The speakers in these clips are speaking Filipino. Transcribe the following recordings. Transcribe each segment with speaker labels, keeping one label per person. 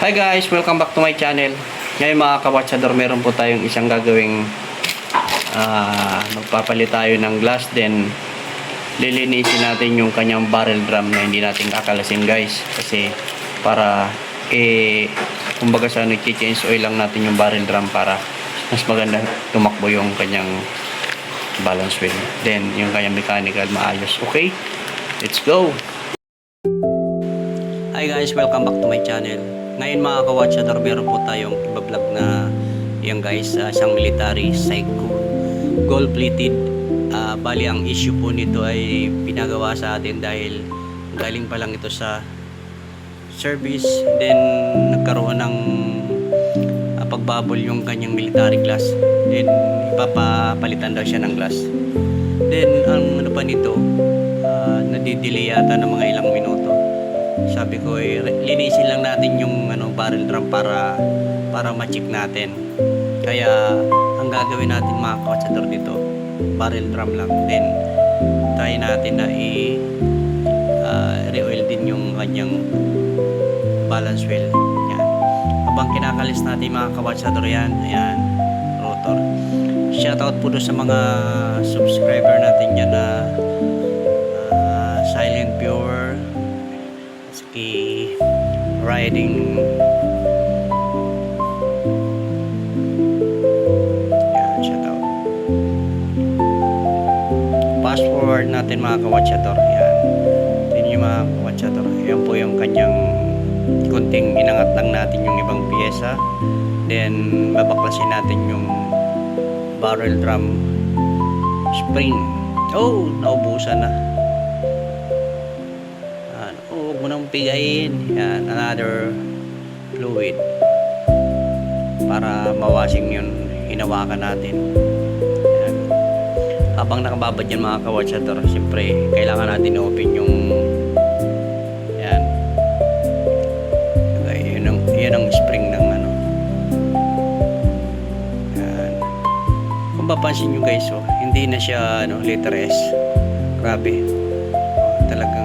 Speaker 1: Hi guys, welcome back to my channel. Ngayon mga kawatsador, meron po tayong isang gagawing magpapalit tayo ng glass, then lilinisin natin yung kanyang barrel drum na hindi natin kakalasin guys, kasi para kumbaga sa nag-change oil lang natin yung barrel drum para mas maganda tumakbo yung kanyang balance wheel, then yung kanyang mechanical maayos. Okay, let's go. Hi guys, welcome back to my channel. Ngayon mga kawatsador, meron po tayong ibablog na yung guys, isang military Seiko gold plated. Bali ang issue po nito ay pinagawa sa atin dahil galing pa lang ito sa service, then nagkaroon ng pagbabol yung kanyang military glass, then ipapapalitan daw siya ng glass. Then ang ano pa nito, nadidelay yata ng mga ilang minuto. Sabi ko linisin lang natin yung barrel drum para ma-check natin. Kaya ang gagawin natin mga kawatsador dito, barrel drum lang, then try natin na re-oil din yung kanyang balance wheel. Yan. Habang kinakalis natin mga kawatsador, yan, ayan, rotor. Shoutout po doon sa mga subscriber natin yan na Silent Pure, riding, yan, shoutout. Fast forward natin mga kawatsador, yan. Yan yung mga kawatsador, yan po yung kanyang kunting inangat lang natin yung ibang piyesa, then babaklasin natin yung barrel drum spring. Oh, naubusan na. Huwag mo nang pigayin. Yan, another fluid para mawasing yun hinawakan natin. Yan. Habang nakababad yan mga kawatsador, siyempre kailangan natin i-open yung yan. Okay, yan ang spring ng yan. Kung papansin nyo guys, hindi na siya letter S. Grabe, talagang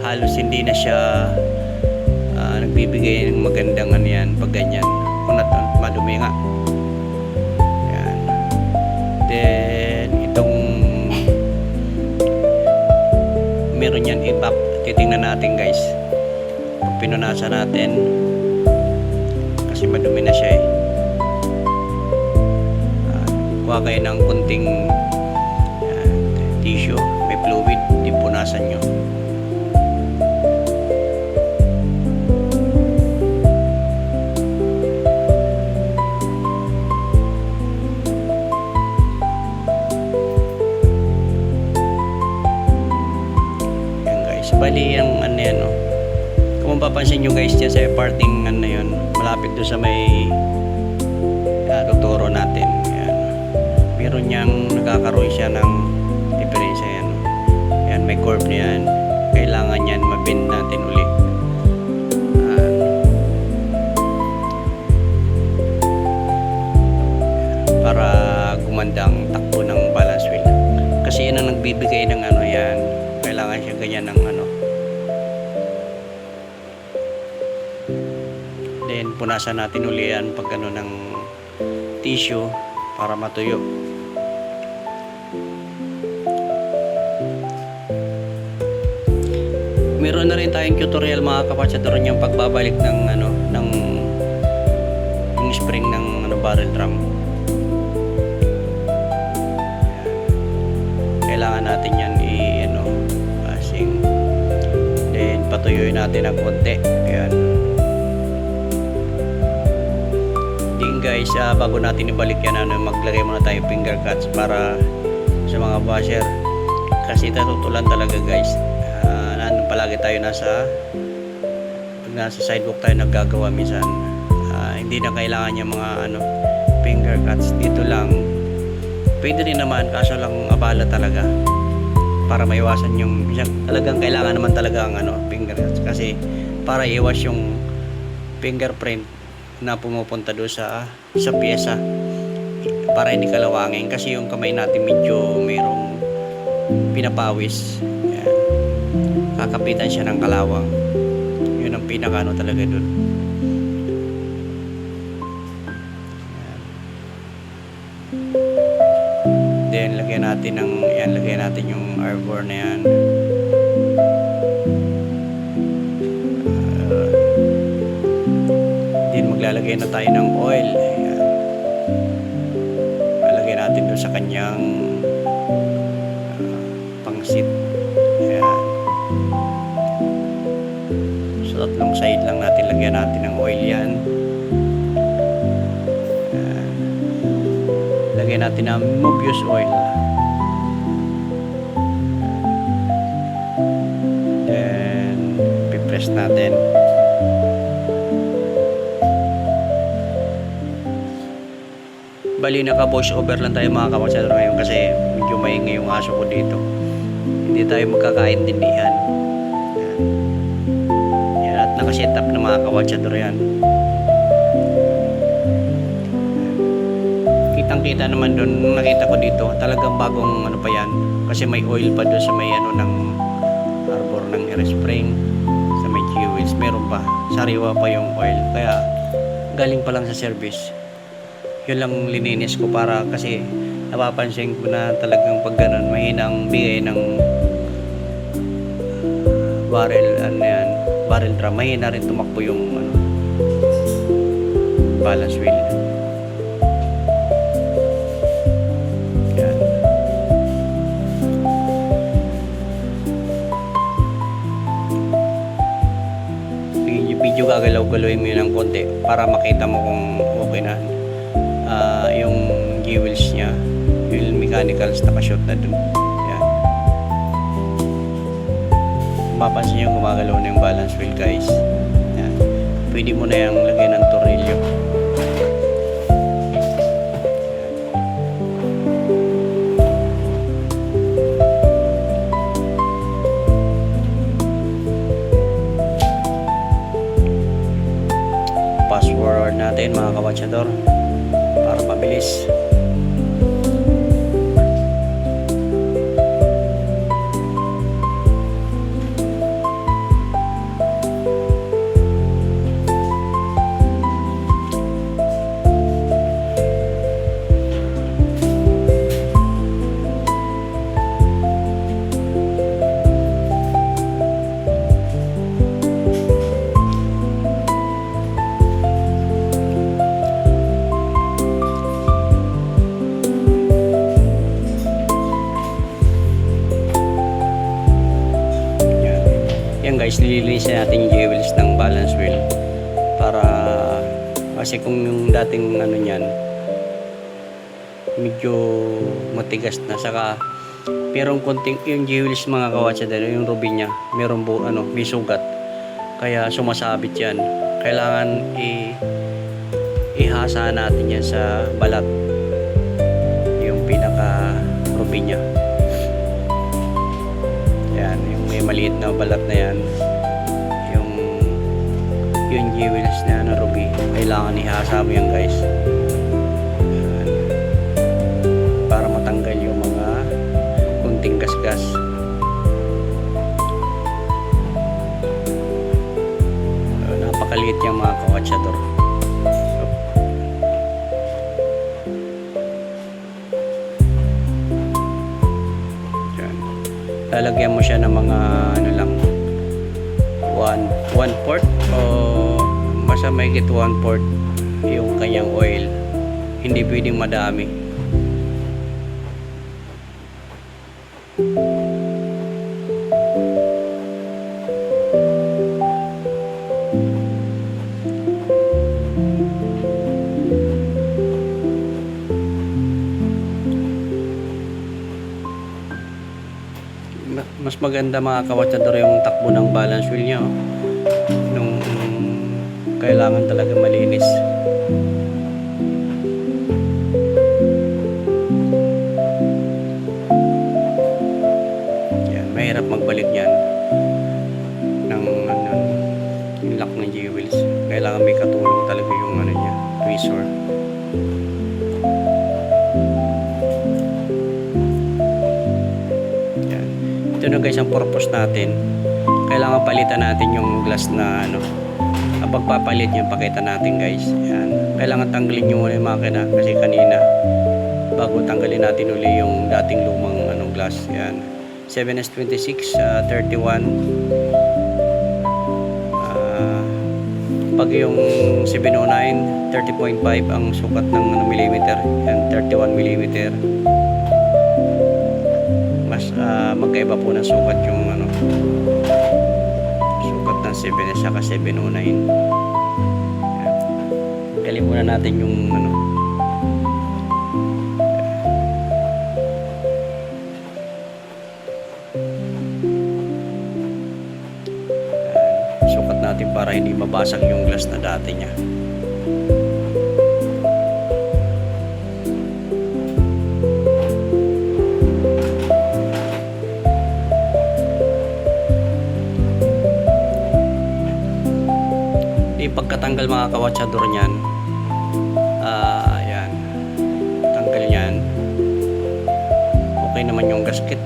Speaker 1: halos hindi na siya nagbibigay ng magandang yan pag ganyan, kung madumi nga. Yan. Then itong meron yan, titingnan natin guys pag pinunasan natin, kasi madumi na siya kuha kayo ng kunting tissue, may fluid, punasan nyo. Bali yung kung mapapansin nyo guys dyan sa parting yun, malapit doon sa may tuturo natin, yan. Meron niyang nagkakaroon siya ng diferensya yan. Yan, may curve na yan, kailangan yan mabend natin uli para gumandang takbo ng balance wheel, kasi yan ang nagbibigay ng yan, kailangan siya ganyan ng then punasan natin uli yan pag ng tissue para matuyo. Meron na rin tayong tutorial mga kapatsador yung pagbabalik ng yung spring ng barrel drum. Kailangan natin yan passing, then patuyuin natin ng konti. Ayan. Then guys, bago natin ibalik yan, maglagay muna tayo finger cuts para sa mga washer, kasi natutulan talaga guys. Palagi tayo pag nasa sidewalk tayo naggagawa minsan, hindi na kailangan yung mga finger cuts. Dito lang pwede rin naman, kaso lang abala talaga para maiwasan yung talagang kailangan naman talaga ang finger cuts, kasi para iwas yung fingerprint na pumupunta doon sa pyesa, para hindi kalawangin, kasi yung kamay natin medyo mayroong pinapawis. Yan. Kakapitan siya ng kalawang. Yun ang pinaka talaga doon. natin ng yan, lagyan natin yung arbor na yan. Then maglalagay na tayo ng oil. Ayan. Lalagay natin doon sa kanyang pangsit. Ayan. So tatlong side lang natin, lagyan natin ng oil yan. Ayan. Lagyan natin ng Mobius oil. Then pipress natin. Bali naka voice over lang tayo mga kawatsador ngayon kasi medyo maingay yung aso ko dito. Hindi tayo magkakaintindihan. Yan. At naka-set up na mga kawatsador yan. Kitang kita naman doon, nung nakita ko dito, talagang bagong ano pa yan. Kasi may oil pa doon sa may ano ng arbor ng air spring, sa may jewels, meron pa. Sariwa pa yung oil. Kaya galing pa lang sa service. Yun lang lininis ko para kasi napapansin ko na talagang pag ganun mahinang bigay ng barrel ano yan, barrel drum, mahina rin tumakbo yung ano, balance wheel. Yan. Video gagalaw-galawin mo yun ng konti para makita mo kung okay na. Yung jewels niya, yung mechanicals nakashot na dun. Yan. Mapapansin nyo gumagalaw na yung balance wheel guys. Yan. Pwede mo na yung lagyan ng tornilyo. Fast forward natin mga kawatsador para pabilis. Guys, nililinisin natin yung jewels ng balance wheel para kasi kung yung dating ano niyan medyo matigas na, saka merong konting yung jewels mga kawatsador, yung ruby niya meron ano, may sugat kaya sumasabit yan. Kailangan ihasa natin yan sa balat, yung pinaka ruby niya. Yan, yung may maliit na balat na yan, yung jewels na ano, ruby, kailangan ihasa mo yan guys. Yan. Para matanggal yung mga kunting gasgas. Napakaliit yung mga kawatsador. Lalagyan mo siya ng mga ano lang, 1/4 o basta mahigit 1/4 yung kanyang oil, hindi pwedeng madami. Mas maganda mga kawatsador yung takbo ng balance wheel niya, nung kailangan talaga malinis. Yan, mahirap magbalik yan ng ano, yung lock ng jewels. Kailangan may katulong talaga yung ano niya, tweezer. Ito na guys ang purpose natin. Kailangan palitan natin yung glass na ano. Kapag papalit nyo, pakita natin guys. Yan. Kailangan tanggalin nyo muna yung makina kasi kanina bago tanggalin natin uli yung dating lumang glass. Yan, 7S26 31. Pag yung 709 30.5 ang sukat ng millimeter. Yan, 31 millimeter. Mas magkaiba po ng sukat yung sukat ng 7S saka 709. Yan. Galing muna natin yung sukat natin para hindi mabasag yung glass na dati niya. Pagkatanggal mga kawatsador niyan, ayan, tanggal niyan, okay naman yung gasket,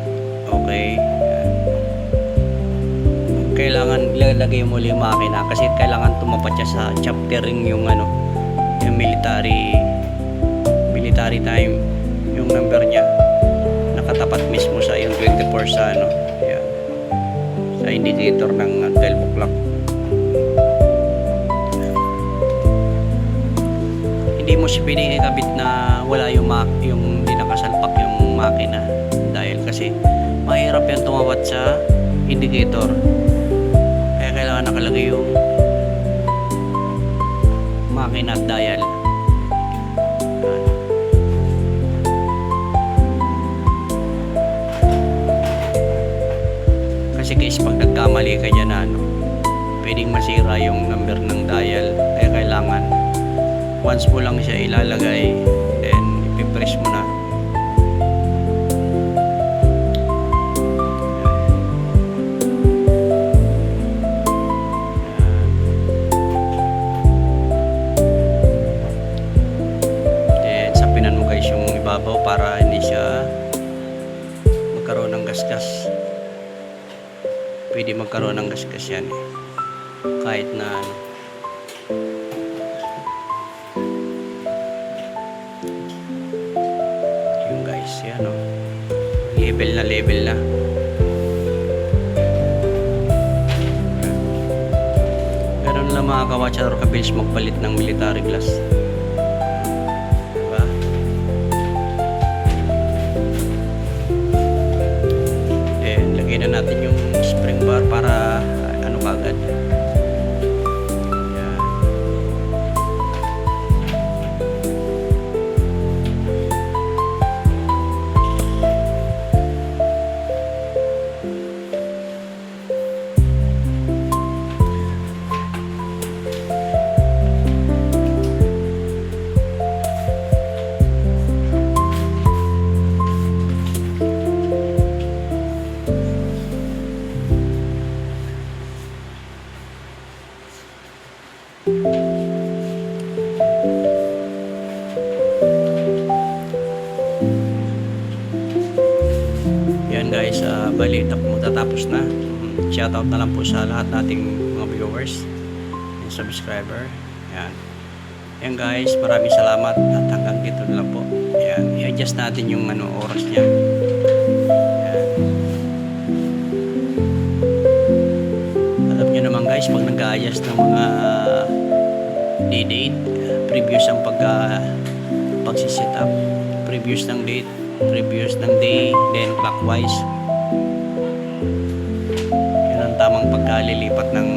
Speaker 1: okay. Ayan. Kailangan ilalagay mo ulit yung makina kasi kailangan tumapat siya sa chaptering yung yung military time, yung number niya nakatapat mismo sa yung 24 sa ayan, sa indicator ng 12 o'clock. Hindi mo siya pwedeng ikabit na wala yung hindi nakasalpak yung makina dahil kasi mahirap yan tumawat sa indicator, kaya kailangan nakalagay yung makina at dial. Kasi guys, pag nagkamali ka dyan na pwedeng masira yung number ng dial, kaya kailangan once mo lang siya ilalagay, then ipipress mo na. Then sapinan mo guys yung ibabaw para hindi siya magkaroon ng gasgas. Pwede magkaroon ng gasgas yan kahit na level na. Ganun lang mga kawatsador kabilis magpalit ng military glass. Diba? Then lagyan na natin yung spring bar para kagad. Yan guys, bali tatapos na. Shoutout na lang po sa lahat nating mga viewers and subscriber. Yan. Yan guys, maraming salamat at hanggang dito na lang po. Yan, i-adjust natin yung oras niya. Yan. Alam niyo naman guys, pag nag-a-adjust ng mga date, previous ang pagsiset up, previous ng date, previous ng day, then clockwise. Yun ang tamang pagkalilipat ng